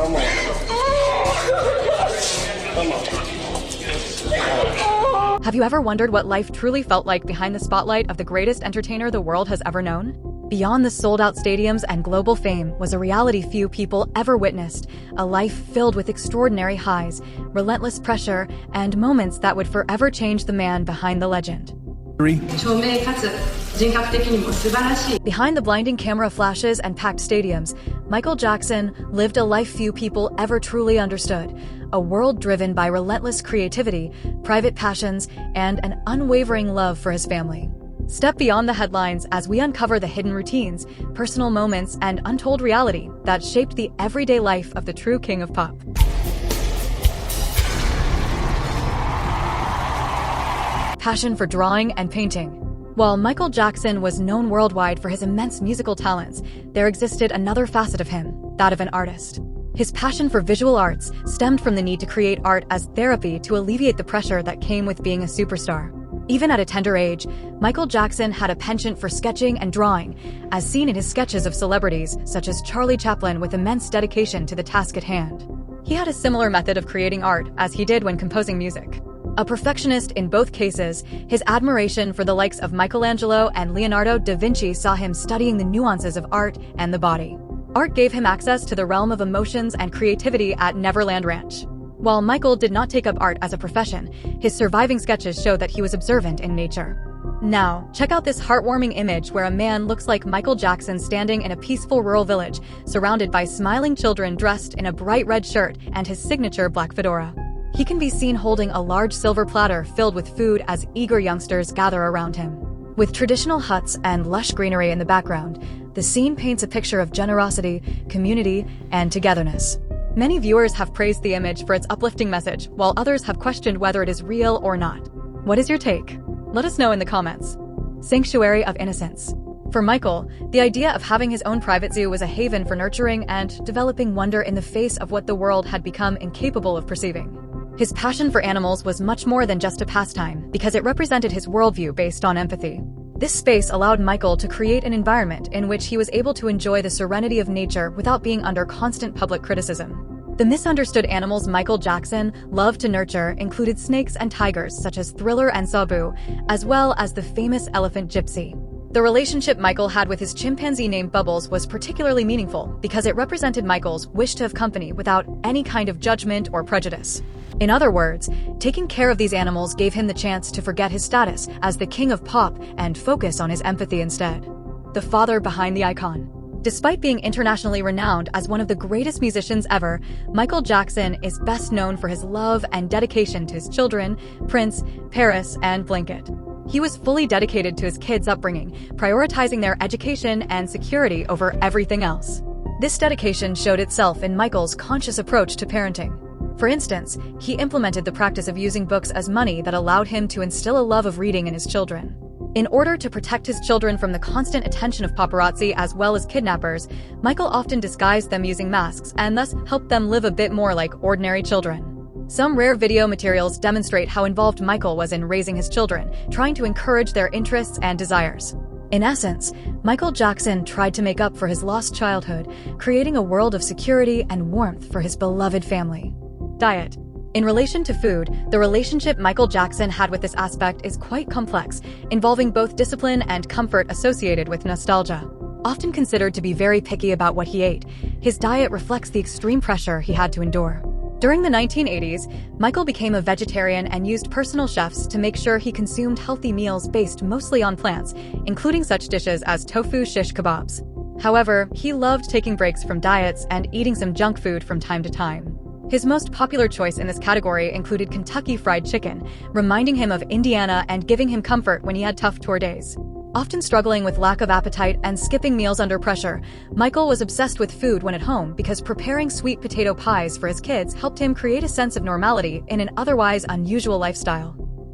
Come on. Come on. Have you ever wondered what life truly felt like behind the spotlight of the greatest entertainer the world has ever known? Beyond the sold-out stadiums and global fame was a reality few people ever witnessed, a life filled with extraordinary highs, relentless pressure, and moments that would forever change the man behind the legend. Behind the blinding camera flashes and packed stadiums, Michael Jackson lived a life few people ever truly understood, a world driven by relentless creativity, private passions, and an unwavering love for his family. Step beyond the headlines as we uncover the hidden routines, personal moments, and untold reality that shaped the everyday life of the true king of pop. Passion for drawing and painting. While Michael Jackson was known worldwide for his immense musical talents, there existed another facet of him, that of an artist. His passion for visual arts stemmed from the need to create art as therapy to alleviate the pressure that came with being a superstar. Even at a tender age, Michael Jackson had a penchant for sketching and drawing, as seen in his sketches of celebrities such as Charlie Chaplin with immense dedication to the task at hand. He had a similar method of creating art as he did when composing music. A perfectionist in both cases, his admiration for the likes of Michelangelo and Leonardo da Vinci saw him studying the nuances of art and the body. Art gave him access to the realm of emotions and creativity at Neverland Ranch. While Michael did not take up art as a profession, his surviving sketches show that he was observant in nature. Now, check out this heartwarming image where a man looks like Michael Jackson standing in a peaceful rural village, surrounded by smiling children dressed in a bright red shirt and his signature black fedora. He can be seen holding a large silver platter filled with food as eager youngsters gather around him. With traditional huts and lush greenery in the background, the scene paints a picture of generosity, community, and togetherness. Many viewers have praised the image for its uplifting message, while others have questioned whether it is real or not. What is your take? Let us know in the comments. Sanctuary of Innocence. For Michael, the idea of having his own private zoo was a haven for nurturing and developing wonder in the face of what the world had become incapable of perceiving. His passion for animals was much more than just a pastime, because it represented his worldview based on empathy. This space allowed Michael to create an environment in which he was able to enjoy the serenity of nature without being under constant public criticism. The misunderstood animals Michael Jackson loved to nurture included snakes and tigers such as Thriller and Sabu, as well as the famous elephant Gypsy. The relationship Michael had with his chimpanzee named Bubbles was particularly meaningful because it represented Michael's wish to have company without any kind of judgment or prejudice. In other words, taking care of these animals gave him the chance to forget his status as the king of pop and focus on his empathy instead. The father behind the icon. Despite being internationally renowned as one of the greatest musicians ever, Michael Jackson is best known for his love and dedication to his children, Prince, Paris, and Blanket. He was fully dedicated to his kids' upbringing, prioritizing their education and security over everything else. This dedication showed itself in Michael's conscious approach to parenting. For instance, he implemented the practice of using books as money that allowed him to instill a love of reading in his children. In order to protect his children from the constant attention of paparazzi as well as kidnappers, Michael often disguised them using masks and thus helped them live a bit more like ordinary children. Some rare video materials demonstrate how involved Michael was in raising his children, trying to encourage their interests and desires. In essence, Michael Jackson tried to make up for his lost childhood, creating a world of security and warmth for his beloved family. Diet. In relation to food, the relationship Michael Jackson had with this aspect is quite complex, involving both discipline and comfort associated with nostalgia. Often considered to be very picky about what he ate, his diet reflects the extreme pressure he had to endure. During the 1980s, Michael became a vegetarian and used personal chefs to make sure he consumed healthy meals based mostly on plants, including such dishes as tofu shish kebabs. However, he loved taking breaks from diets and eating some junk food from time to time. His most popular choice in this category included Kentucky Fried Chicken, reminding him of Indiana and giving him comfort when he had tough tour days. Often struggling with lack of appetite and skipping meals under pressure, Michael was obsessed with food when at home because preparing sweet potato pies for his kids helped him create a sense of normality in an otherwise unusual lifestyle.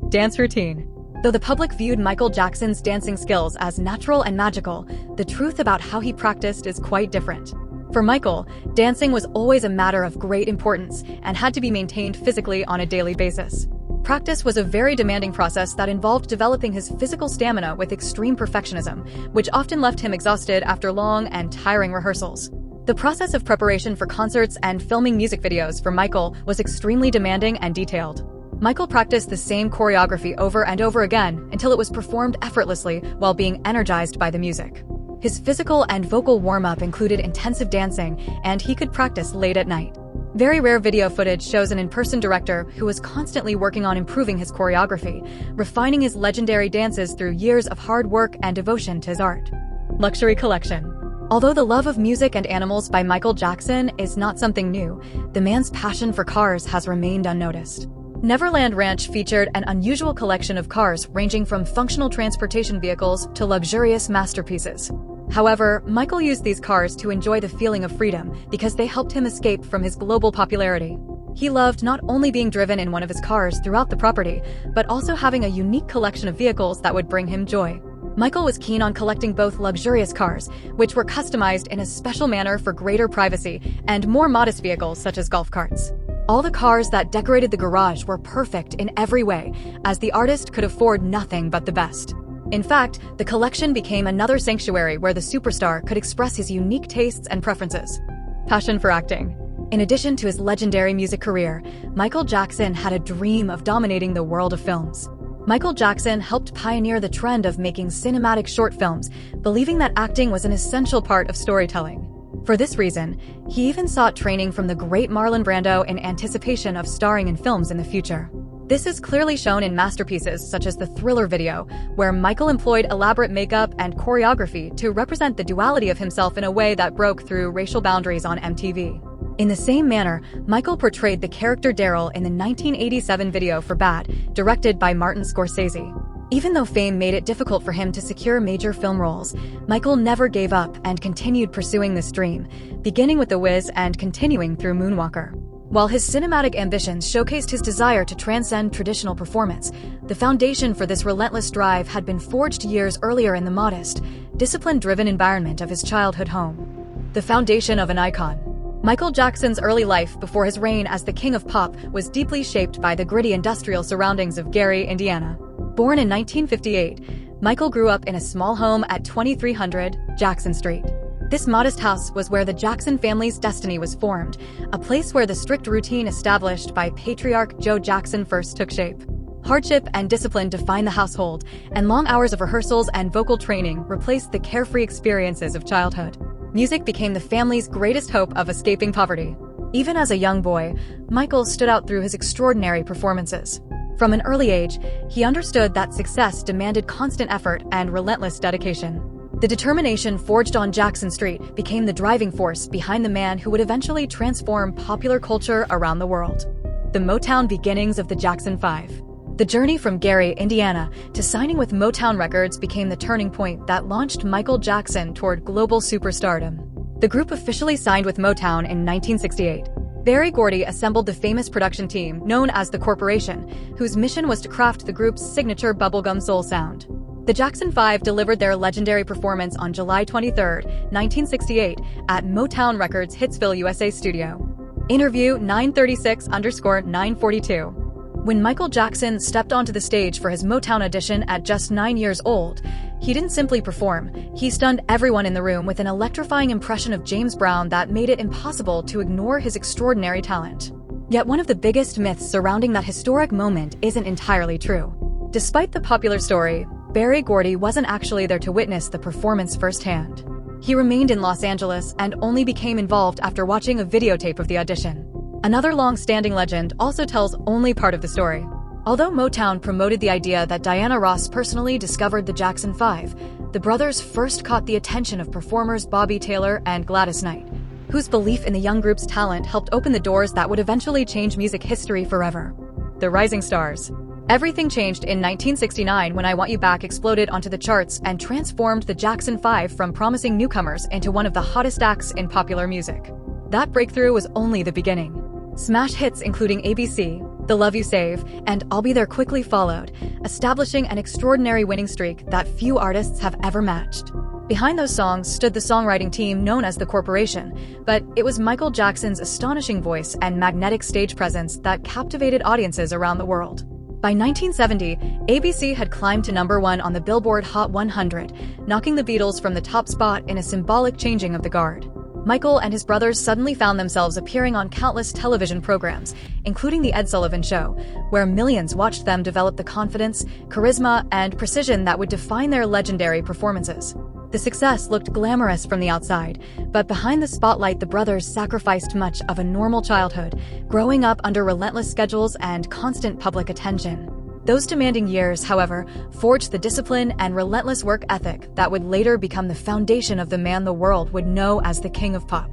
Dance routine. Though the public viewed Michael Jackson's dancing skills as natural and magical, the truth about how he practiced is quite different. For Michael, dancing was always a matter of great importance and had to be maintained physically on a daily basis. Practice was a very demanding process that involved developing his physical stamina with extreme perfectionism, which often left him exhausted after long and tiring rehearsals. The process of preparation for concerts and filming music videos for Michael was extremely demanding and detailed. Michael practiced the same choreography over and over again until it was performed effortlessly while being energized by the music. His physical and vocal warm-up included intensive dancing, and he could practice late at night. Very rare video footage shows an in-person director who was constantly working on improving his choreography, refining his legendary dances through years of hard work and devotion to his art. Luxury collection. Although the love of music and animals by Michael Jackson is not something new, the man's passion for cars has remained unnoticed. Neverland Ranch featured an unusual collection of cars ranging from functional transportation vehicles to luxurious masterpieces. However, Michael used these cars to enjoy the feeling of freedom because they helped him escape from his global popularity. He loved not only being driven in one of his cars throughout the property, but also having a unique collection of vehicles that would bring him joy. Michael was keen on collecting both luxurious cars, which were customized in a special manner for greater privacy, and more modest vehicles such as golf carts. All the cars that decorated the garage were perfect in every way, as the artist could afford nothing but the best. In fact, the collection became another sanctuary where the superstar could express his unique tastes and preferences. Passion for acting. In addition to his legendary music career, Michael Jackson had a dream of dominating the world of films. Michael Jackson helped pioneer the trend of making cinematic short films, believing that acting was an essential part of storytelling. For this reason, he even sought training from the great Marlon Brando in anticipation of starring in films in the future. This is clearly shown in masterpieces such as the Thriller video, where Michael employed elaborate makeup and choreography to represent the duality of himself in a way that broke through racial boundaries on MTV. In the same manner, Michael portrayed the character Daryl in the 1987 video for Bad, directed by Martin Scorsese. Even though fame made it difficult for him to secure major film roles, Michael never gave up and continued pursuing this dream, beginning with The Wiz and continuing through Moonwalker. While his cinematic ambitions showcased his desire to transcend traditional performance, the foundation for this relentless drive had been forged years earlier in the modest, discipline-driven environment of his childhood home. The foundation of an icon. Michael Jackson's early life before his reign as the king of pop was deeply shaped by the gritty industrial surroundings of Gary, Indiana. Born in 1958, Michael grew up in a small home at 2300 Jackson Street. This modest house was where the Jackson family's destiny was formed, a place where the strict routine established by patriarch Joe Jackson first took shape. Hardship and discipline defined the household, and long hours of rehearsals and vocal training replaced the carefree experiences of childhood. Music became the family's greatest hope of escaping poverty. Even as a young boy, Michael stood out through his extraordinary performances. From an early age, he understood that success demanded constant effort and relentless dedication. The determination forged on Jackson Street became the driving force behind the man who would eventually transform popular culture around the world. The Motown beginnings of the Jackson 5. The journey from Gary, Indiana, to signing with Motown Records became the turning point that launched Michael Jackson toward global superstardom. The group officially signed with Motown in 1968. Berry Gordy assembled the famous production team known as the Corporation, whose mission was to craft the group's signature bubblegum soul sound. The Jackson 5 delivered their legendary performance on July 23, 1968, at Motown Records' Hitsville, USA studio. Interview 936_942. When Michael Jackson stepped onto the stage for his Motown audition at just 9 years old, he didn't simply perform, he stunned everyone in the room with an electrifying impression of James Brown that made it impossible to ignore his extraordinary talent. Yet one of the biggest myths surrounding that historic moment isn't entirely true. Despite the popular story, Berry Gordy wasn't actually there to witness the performance firsthand. He remained in Los Angeles and only became involved after watching a videotape of the audition. Another long-standing legend also tells only part of the story. Although Motown promoted the idea that Diana Ross personally discovered the Jackson 5, the brothers first caught the attention of performers Bobby Taylor and Gladys Knight, whose belief in the young group's talent helped open the doors that would eventually change music history forever. The Rising Stars. Everything changed in 1969 when I Want You Back exploded onto the charts and transformed the Jackson 5 from promising newcomers into one of the hottest acts in popular music. That breakthrough was only the beginning. Smash hits including ABC, The Love You Save, and I'll Be There quickly followed, establishing an extraordinary winning streak that few artists have ever matched. Behind those songs stood the songwriting team known as the Corporation, but it was Michael Jackson's astonishing voice and magnetic stage presence that captivated audiences around the world. By 1970, ABC had climbed to #1 on the Billboard Hot 100, knocking the Beatles from the top spot in a symbolic changing of the guard. Michael and his brothers suddenly found themselves appearing on countless television programs, including The Ed Sullivan Show, where millions watched them develop the confidence, charisma, and precision that would define their legendary performances. The success looked glamorous from the outside, but behind the spotlight the brothers sacrificed much of a normal childhood, growing up under relentless schedules and constant public attention. Those demanding years, however, forged the discipline and relentless work ethic that would later become the foundation of the man the world would know as the King of Pop.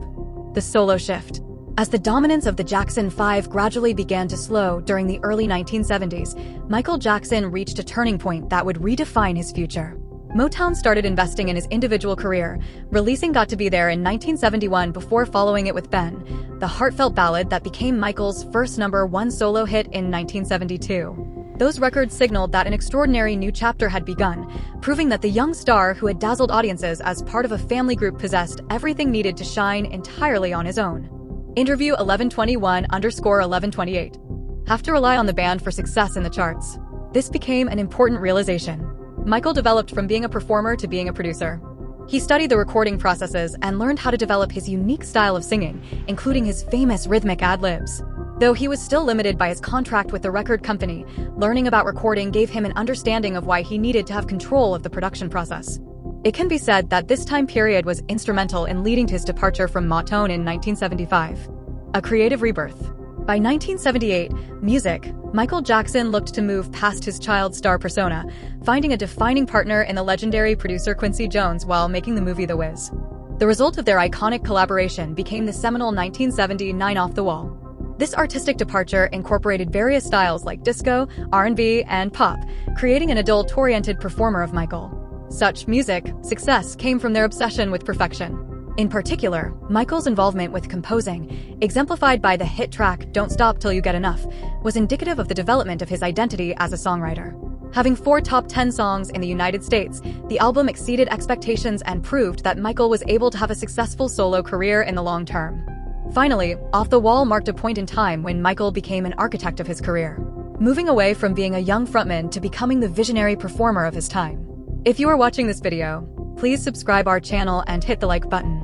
The solo shift. As the dominance of the Jackson 5 gradually began to slow during the early 1970s, Michael Jackson reached a turning point that would redefine his future. Motown started investing in his individual career, releasing Got to Be There in 1971 before following it with Ben, the heartfelt ballad that became Michael's first #1 solo hit in 1972. Those records signaled that an extraordinary new chapter had begun, proving that the young star who had dazzled audiences as part of a family group possessed everything needed to shine entirely on his own. Interview 1121_1128. Have to rely on the band for success in the charts. This became an important realization. Michael developed from being a performer to being a producer. He studied the recording processes and learned how to develop his unique style of singing, including his famous rhythmic ad-libs. Though he was still limited by his contract with the record company, learning about recording gave him an understanding of why he needed to have control of the production process. It can be said that this time period was instrumental in leading to his departure from Motown in 1975. A creative rebirth. By 1978, Michael Jackson looked to move past his child star persona, finding a defining partner in the legendary producer Quincy Jones while making the movie The Wiz. The result of their iconic collaboration became the seminal 1979 Off the Wall. This artistic departure incorporated various styles like disco, R&B, and pop, creating an adult-oriented performer of Michael. Such music success came from their obsession with perfection. In particular, Michael's involvement with composing, exemplified by the hit track Don't Stop Till You Get Enough, was indicative of the development of his identity as a songwriter. Having 4 top 10 songs in the United States, the album exceeded expectations and proved that Michael was able to have a successful solo career in the long term. Finally, Off the Wall marked a point in time when Michael became an architect of his career, moving away from being a young frontman to becoming the visionary performer of his time. If you are watching this video, please subscribe our channel and hit the like button.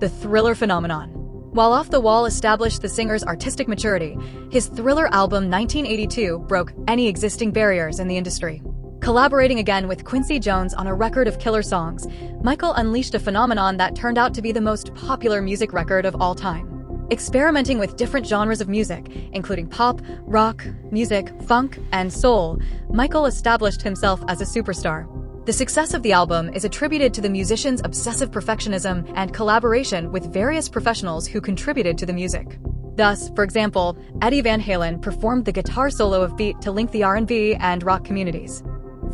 The Thriller phenomenon. While Off the Wall established the singer's artistic maturity, his Thriller album 1982 broke any existing barriers in the industry. Collaborating again with Quincy Jones on a record of killer songs, Michael unleashed a phenomenon that turned out to be the most popular music record of all time. Experimenting with different genres of music, including pop, rock, music, funk, and soul, Michael established himself as a superstar. The success of the album is attributed to the musician's obsessive perfectionism and collaboration with various professionals who contributed to the music. Thus, for example, Eddie Van Halen performed the guitar solo of Beat to link the R&B and rock communities.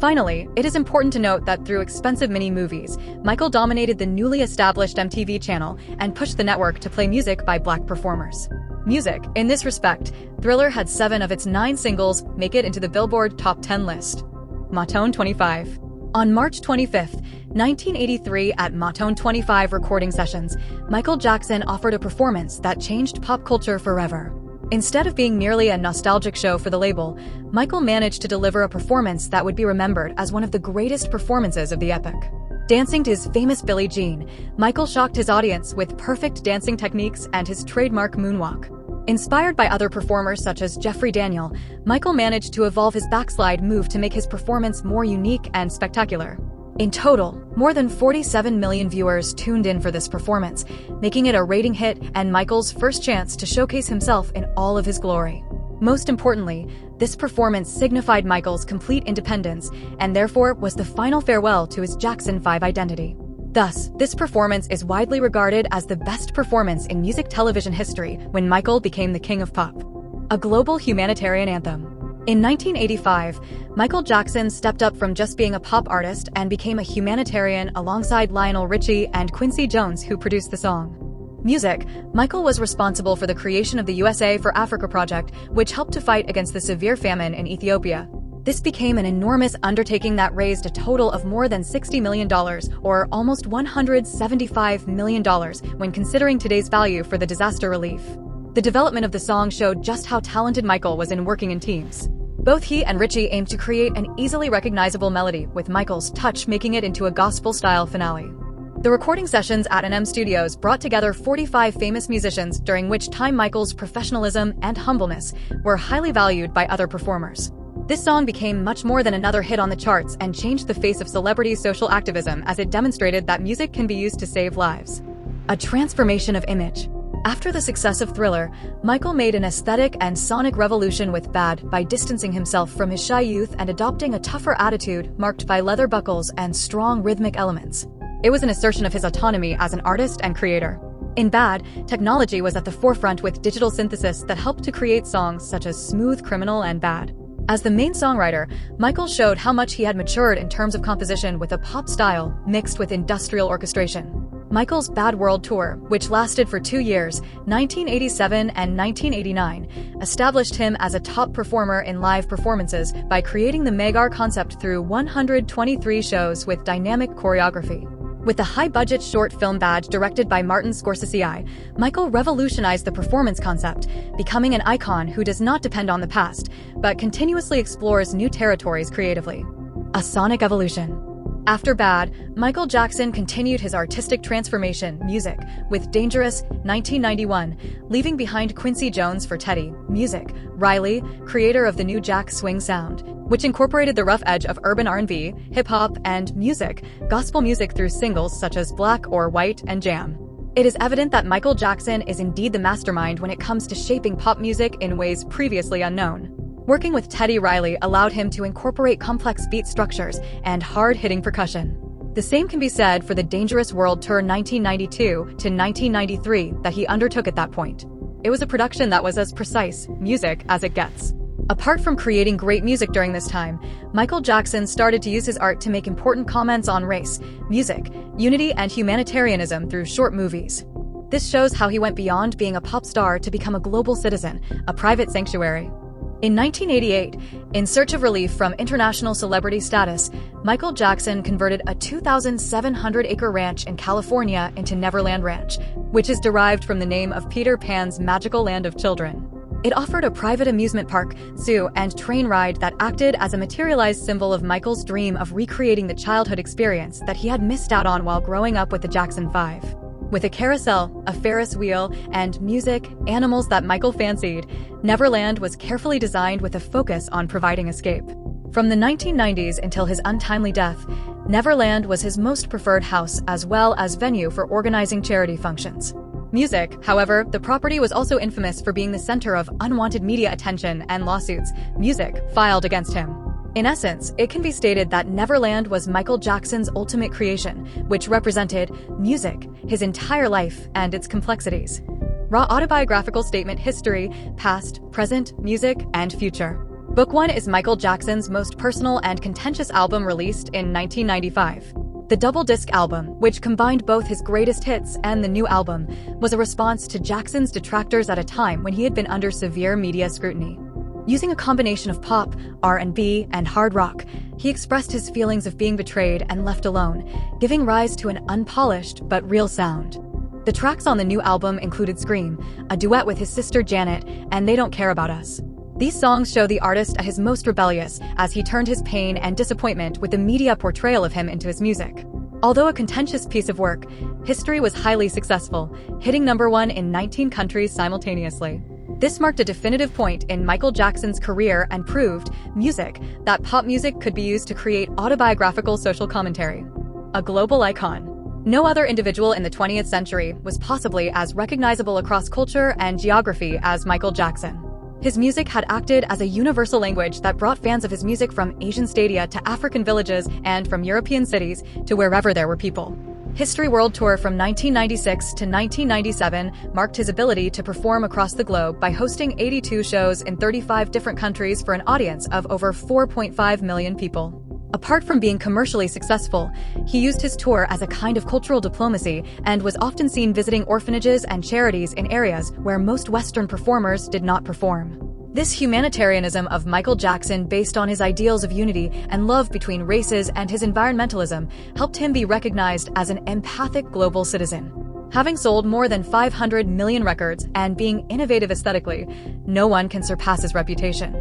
Finally, it is important to note that through expensive mini-movies, Michael dominated the newly established MTV channel and pushed the network to play music by Black performers. In this respect, Thriller had 7 of its 9 singles make it into the Billboard Top 10 list. Motown 25. On March 25, 1983, at Motown 25 recording sessions, Michael Jackson offered a performance that changed pop culture forever. Instead of being merely a nostalgic show for the label, Michael managed to deliver a performance that would be remembered as one of the greatest performances of the epoch. Dancing to his famous Billie Jean, Michael shocked his audience with perfect dancing techniques and his trademark moonwalk. Inspired by other performers such as Jeffrey Daniel, Michael managed to evolve his backslide move to make his performance more unique and spectacular. In total, more than 47 million viewers tuned in for this performance, making it a rating hit and Michael's first chance to showcase himself in all of his glory. Most importantly, this performance signified Michael's complete independence and therefore was the final farewell to his Jackson 5 identity. Thus, this performance is widely regarded as the best performance in music television history when Michael became the King of Pop. A global humanitarian anthem. In 1985, Michael Jackson stepped up from just being a pop artist and became a humanitarian alongside Lionel Richie and Quincy Jones, who produced the song. Michael was responsible for the creation of the USA for Africa project, which helped to fight against the severe famine in Ethiopia. This became an enormous undertaking that raised a total of more than $60 million, or almost $175 million, when considering today's value for the disaster relief. The development of the song showed just how talented Michael was in working in teams. Both he and Richie aimed to create an easily recognizable melody, with Michael's touch making it into a gospel-style finale. The recording sessions at NM Studios brought together 45 famous musicians, during which time Michael's professionalism and humbleness were highly valued by other performers. This song became much more than another hit on the charts and changed the face of celebrity social activism, as it demonstrated that music can be used to save lives. A transformation of image. After the success of Thriller, Michael made an aesthetic and sonic revolution with Bad by distancing himself from his shy youth and adopting a tougher attitude marked by leather buckles and strong rhythmic elements. It was an assertion of his autonomy as an artist and creator. In Bad, technology was at the forefront with digital synthesis that helped to create songs such as Smooth Criminal and Bad. As the main songwriter, Michael showed how much he had matured in terms of composition with a pop style mixed with industrial orchestration. Michael's Bad World Tour, which lasted for 2 years, 1987 and 1989, established him as a top performer in live performances by creating the Megar concept through 123 shows with dynamic choreography. With the high-budget short film Bad, directed by Martin Scorsese, Michael revolutionized the performance concept, becoming an icon who does not depend on the past, but continuously explores new territories creatively. A sonic evolution. After Bad, Michael Jackson continued his artistic transformation, Music, with Dangerous, 1991, leaving behind Quincy Jones for Teddy, Music, Riley, creator of the new Jack Swing sound, which incorporated the rough edge of urban R&B, hip-hop, and music, gospel music through singles such as Black or White and Jam. It is evident that Michael Jackson is indeed the mastermind when it comes to shaping pop music in ways previously unknown. Working with Teddy Riley allowed him to incorporate complex beat structures and hard-hitting percussion. The same can be said for the Dangerous World Tour 1992 to 1993 that he undertook at that point. It was a production that was as precise, music, as it gets. Apart from creating great music during this time, Michael Jackson started to use his art to make important comments on race, music, unity, and humanitarianism through short movies. This shows how he went beyond being a pop star to become a global citizen, a private sanctuary. In 1988, in search of relief from international celebrity status, Michael Jackson converted a 2,700-acre ranch in California into Neverland Ranch, which is derived from the name of Peter Pan's magical land of children. It offered a private amusement park, zoo, and train ride that acted as a materialized symbol of Michael's dream of recreating the childhood experience that he had missed out on while growing up with the Jackson 5. With a carousel, a Ferris wheel, and music, animals that Michael fancied, Neverland was carefully designed with a focus on providing escape. From the 1990s until his untimely death, Neverland was his most preferred house as well as venue for organizing charity functions. Music, however, the property was also infamous for being the center of unwanted media attention and lawsuits, Music, filed against him. In essence, it can be stated that Neverland was Michael Jackson's ultimate creation, which represented music, his entire life, and its complexities. Raw autobiographical statement: history, past, present, music, and future. Book 1 is Michael Jackson's most personal and contentious album, released in 1995. The double-disc album, which combined both his greatest hits and the new album, was a response to Jackson's detractors at a time when he had been under severe media scrutiny. Using a combination of pop, R&B, and hard rock, he expressed his feelings of being betrayed and left alone, giving rise to an unpolished but real sound. The tracks on the new album included Scream, a duet with his sister Janet, and They Don't Care About Us. These songs show the artist at his most rebellious, as he turned his pain and disappointment with the media portrayal of him into his music. Although a contentious piece of work, History was highly successful, hitting #1 in 19 countries simultaneously. This marked a definitive point in Michael Jackson's career and proved, music, that pop music could be used to create autobiographical social commentary. A global icon. No other individual in the 20th century was possibly as recognizable across culture and geography as Michael Jackson. His music had acted as a universal language that brought fans of his music from Asian stadia to African villages and from European cities to wherever there were people. History World Tour from 1996 to 1997 marked his ability to perform across the globe by hosting 82 shows in 35 different countries for an audience of over 4.5 million people. Apart from being commercially successful, he used his tour as a kind of cultural diplomacy and was often seen visiting orphanages and charities in areas where most Western performers did not perform. This humanitarianism of Michael Jackson, based on his ideals of unity and love between races and his environmentalism, helped him be recognized as an empathic global citizen. Having sold more than 500 million records and being innovative aesthetically, no one can surpass his reputation.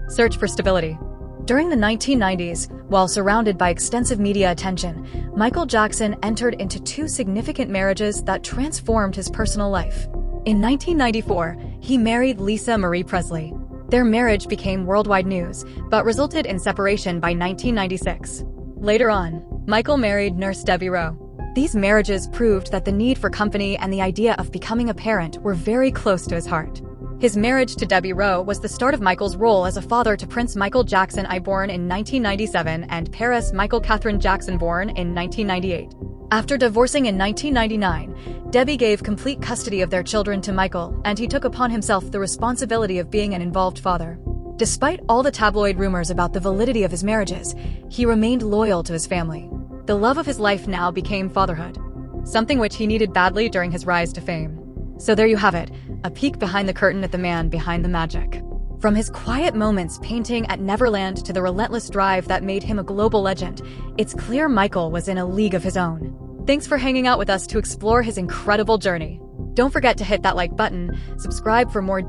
Search for stability. During the 1990s, while surrounded by extensive media attention, Michael Jackson entered into two significant marriages that transformed his personal life. In 1994, he married Lisa Marie Presley. Their marriage became worldwide news, but resulted in separation by 1996. Later on, Michael married nurse Debbie Rowe. These marriages proved that the need for company and the idea of becoming a parent were very close to his heart. His marriage to Debbie Rowe was the start of Michael's role as a father to Prince Michael Jackson, born in 1997, and Paris Michael Catherine Jackson, born in 1998. After divorcing in 1999, Debbie gave complete custody of their children to Michael, and he took upon himself the responsibility of being an involved father. Despite all the tabloid rumors about the validity of his marriages, he remained loyal to his family. The love of his life now became fatherhood, something which he needed badly during his rise to fame. So there you have it, a peek behind the curtain at the man behind the magic. From his quiet moments painting at Neverland to the relentless drive that made him a global legend, it's clear Michael was in a league of his own. Thanks for hanging out with us to explore his incredible journey. Don't forget to hit that like button, subscribe for more